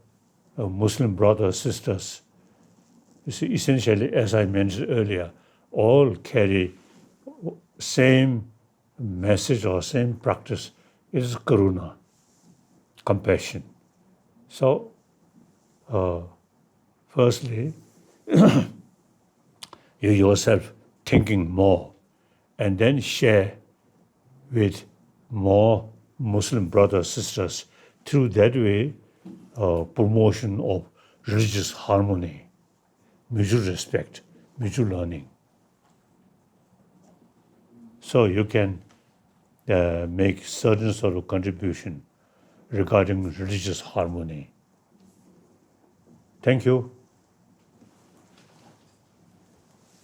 Muslim brothers, sisters, you see, essentially, as I mentioned earlier, all carry same message or same practice. It is karuna, compassion. So, firstly, you yourself thinking more, and then share with more Muslim brothers, sisters. Through that way, promotion of religious harmony, mutual respect, mutual learning. So you can make certain sort of contribution regarding religious harmony. Thank you.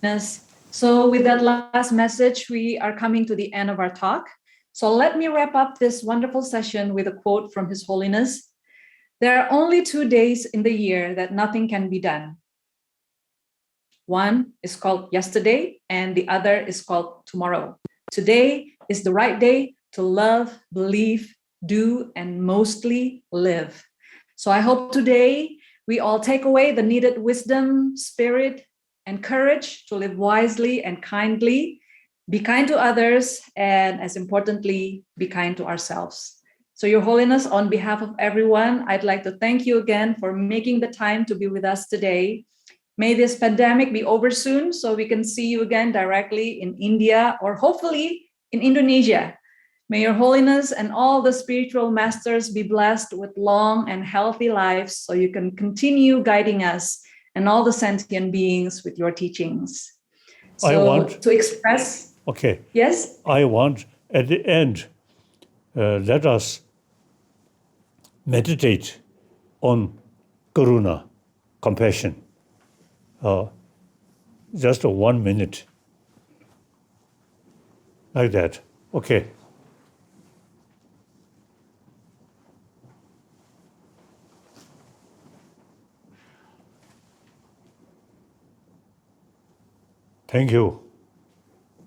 Yes. So with that last message, we are coming to the end of our talk. So let me wrap up this wonderful session with a quote from His Holiness. There are only 2 days in the year that nothing can be done. One is called yesterday, and the other is called tomorrow. Today is the right day to love, believe, do, and mostly live. So I hope today we all take away the needed wisdom, spirit, and courage to live wisely and kindly, be kind to others, and as importantly, be kind to ourselves. So Your Holiness, on behalf of everyone, I'd like to thank you again for making the time to be with us today. May this pandemic be over soon so we can see you again directly in India or hopefully in Indonesia. May Your Holiness and all the spiritual masters be blessed with long and healthy lives so you can continue guiding us and all the sentient beings with your teachings. So I want to express. Okay. Yes? I want at the end, let us meditate on karuna, compassion. Just 1 minute. Like that. Okay. Thank you.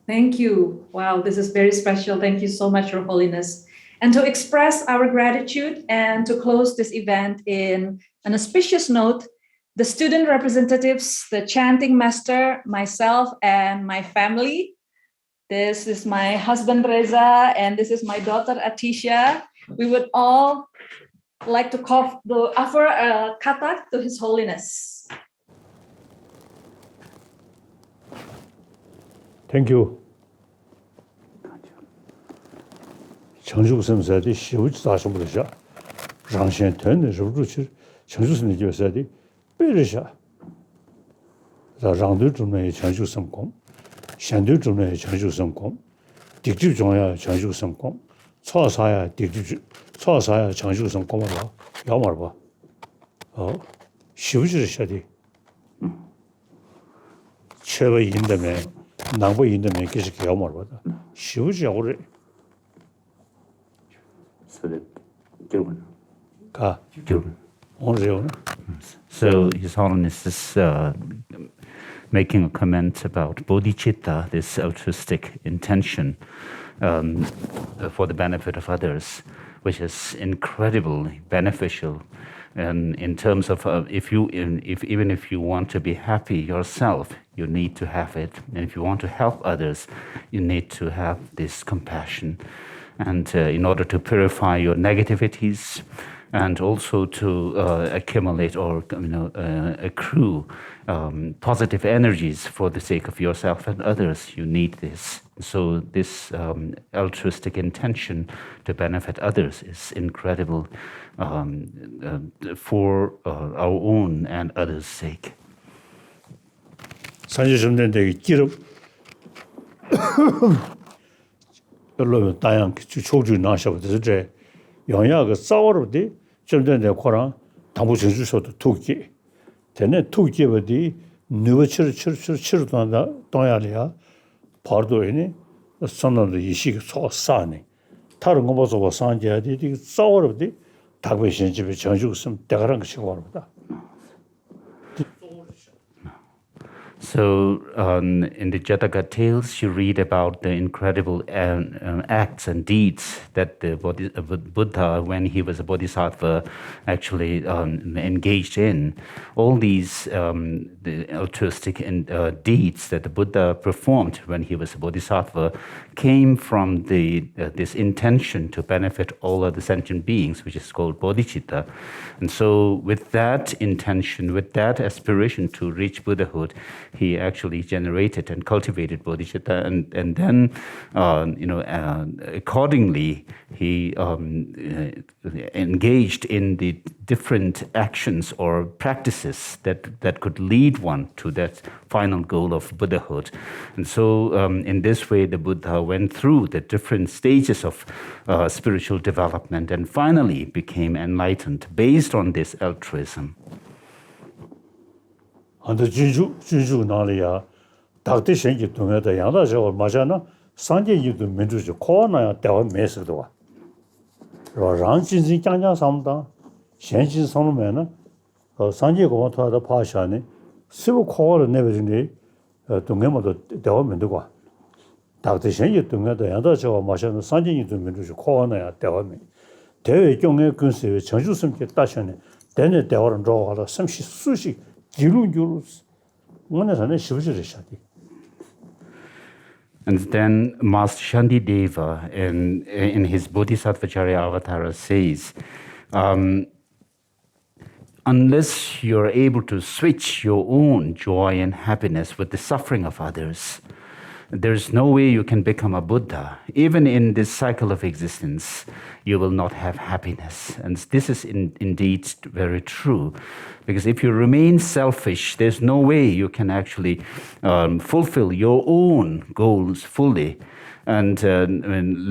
Thank you. Wow, this is very special. Thank you so much, Your Holiness. And to express our gratitude and to close this event in an auspicious note, the student representatives, the chanting master, myself, and my family. This is my husband, Reza, and this is my daughter, Atisha. We would all like to offer a kata to His Holiness. Thank you. 청주선사디 시우지 다시보르샤 장신ten 저루치 청주선이 교사디 베르샤 라랑들 중에 청주선공 샹들 중에 청주선공 딕집 중에 청주선공 초사야 딕집 초사야 청주선공 봐 야말 봐 시우지 샤디 최고 인데면 나고 인데면 계속 야말 봐 시우지 오래 So His Holiness is making a comment about bodhicitta, this altruistic intention for the benefit of others, which is incredibly beneficial. And in terms of even if you want to be happy yourself, you need to have it, and if you want to help others, you need to have this compassion. And in order to purify your negativities, and also to accumulate or accrue positive energies for the sake of yourself and others. You need this. So this altruistic intention to benefit others is incredible for our own and others' sake. 산지점된데 기름 별로 다양 초주 나셔도 제 영야가 싸워로디 점된데 코랑 당부 전주소도 투기 되네 투기버디 누버치르치르치르도나 동야리야 바로도이니 선언도 이식 소사네 다른 거 봐서 산지야디 싸워로디 다베신 집에 전주 있으면 대가랑 것이 와르다. So in the Jataka Tales, you read about the incredible acts and deeds that the Buddha, when he was a bodhisattva, actually engaged in. All these the altruistic deeds that the Buddha performed when he was a bodhisattva came from this intention to benefit all other sentient beings, which is called bodhicitta. And so with that intention, with that aspiration to reach Buddhahood, he actually generated and cultivated bodhicitta, and then, accordingly, he engaged in the different actions or practices that could lead one to that final goal of Buddhahood. And so, in this way, the Buddha went through the different stages of spiritual development and finally became enlightened based on this altruism. 안데 준주 나리야 닥대 생기 동에다 양다저 마잖아 산제유도 민주주 코나야 대화 메스도 와 랑진진 짱짱 삼다 현진 선면은 산제고 토하다 파샤네 스부 코어를 내버리니 동에모도 대화 민도고 닥대 생기 동에다 양다저 마잖아 산제유도 민주주 코나야 대화 메 대외 경에 근세 전주섬께 따셔네 대내 대화를 줘가라 30 수식 And then Master Shantideva in his Bodhisattvacharya Avatara says, unless you're able to switch your own joy and happiness with the suffering of others, there's no way you can become a Buddha. Even in this cycle of existence, you will not have happiness. And this is indeed very true. Because if you remain selfish, there's no way you can actually fulfill your own goals fully, and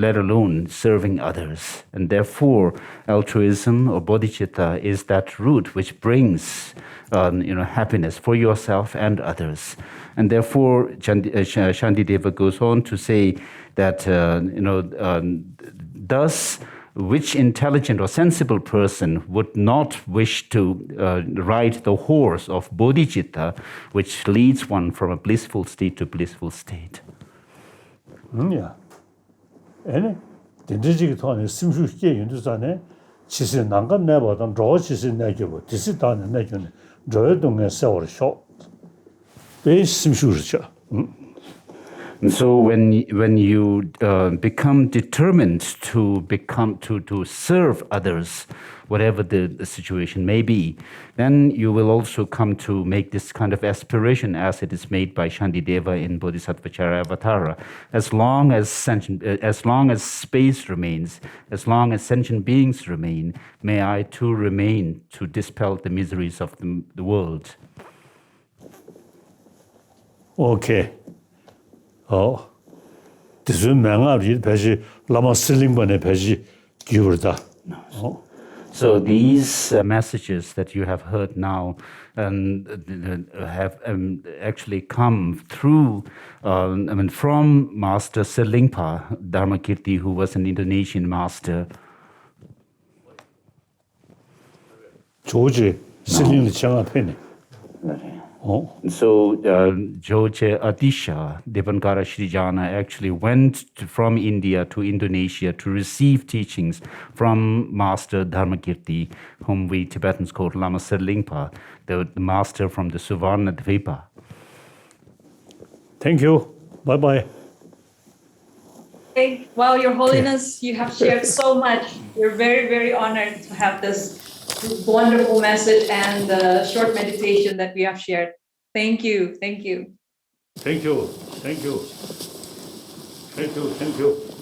let alone serving others. And therefore, altruism or bodhicitta is that root which brings happiness for yourself and others. And therefore, Shantideva goes on to say that, thus, which intelligent or sensible person would not wish to ride the horse of bodhicitta, which leads one from a blissful state to blissful state? Yeah. And the Tony Simshu Yundusane, she said, Nangan never done draw, she said, Nagibo, this is done in Nagion, Joyadung and Sour Shop. And so when you become determined to serve others, whatever the situation may be, then you will also come to make this kind of aspiration as it is made by Shantideva in Bodhisattvacharya Avatara. As long as space remains, as long as sentient beings remain, may I too remain to dispel the miseries of the world. Okay. This is Mangari Peji, Lama Silingban Peji, Giverda. So these messages that you have heard now have actually come through, from Master Selingpa Dharmakirti, who was an Indonesian master. George Siling Changapene. So George Adisha Devankara Srijana actually went from India to Indonesia to receive teachings from Master Dharmakirti, whom we Tibetans call Lama Serlingpa, the master from the Suvarna Dvipa. Thank you. Bye-bye. Wow, Your Holiness, you have shared so much. We're very, very honored to have this wonderful message and the short meditation that we have shared. Thank you. Thank you. Thank you. Thank you. Thank you. Thank you.